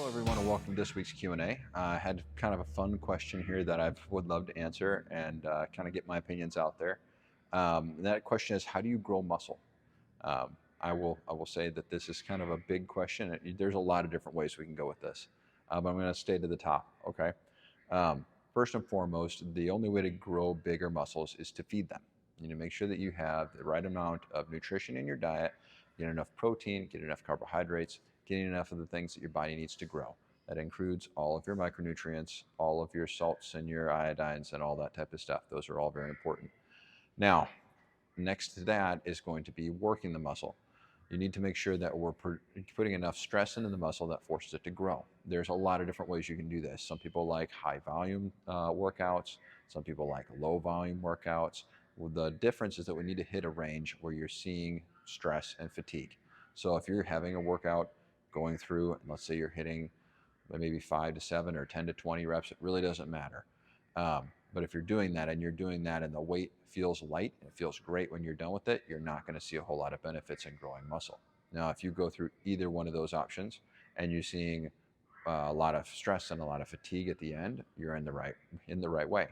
everyone, and welcome to this week's Q&A. I had kind of a fun question here that I would love to answer and kind of get my opinions out there. That question is, how do you grow muscle? I will say that this is kind of a big question. There's a lot of different ways we can go with this, but I'm going to stay to the top. Okay. First and foremost, the only way to grow bigger muscles is to feed them. You know, make sure that you have the right amount of nutrition in your diet, get enough protein, get enough carbohydrates, getting enough of the things that your body needs to grow. That includes all of your micronutrients, all of your salts and your iodines and all that type of stuff. Those are all very important. Now, next to that is going to be working the muscle. You need to make sure that we're putting enough stress into the muscle that forces it to grow. There's a lot of different ways you can do this. Some people like high volume workouts. Some people like low volume workouts. Well, the difference is that we need to hit a range where you're seeing stress and fatigue. So if you're having a workout going through, and let's say you're hitting maybe 5 to 7 or 10 to 20 reps, it really doesn't matter. But if you're doing that and the weight feels light and it feels great when you're done with it, you're not going to see a whole lot of benefits in growing muscle. Now, if you go through either one of those options and you're seeing a lot of stress and a lot of fatigue at the end, you're in the right way.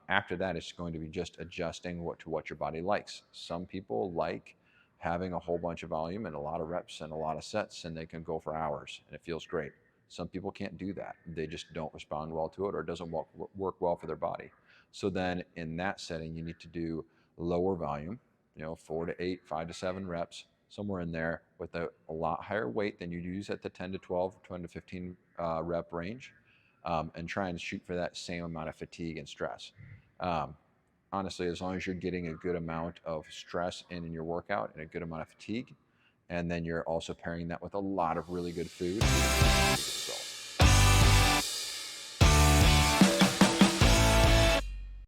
After that, it's going to be just adjusting to what your body likes. Some people like having a whole bunch of volume and a lot of reps and a lot of sets, and they can go for hours and it feels great. Some people can't do that. They just don't respond well to it, or it doesn't work well for their body. So then in that setting, you need to do lower volume, 4 to 8, 5 to 7 reps, somewhere in there, with a lot higher weight than you'd use at the 10 to 12, 20 to 15 rep range, and try and shoot for that same amount of fatigue and stress. Honestly, as long as you're getting a good amount of stress in your workout and a good amount of fatigue, and then you're also pairing that with a lot of really good food,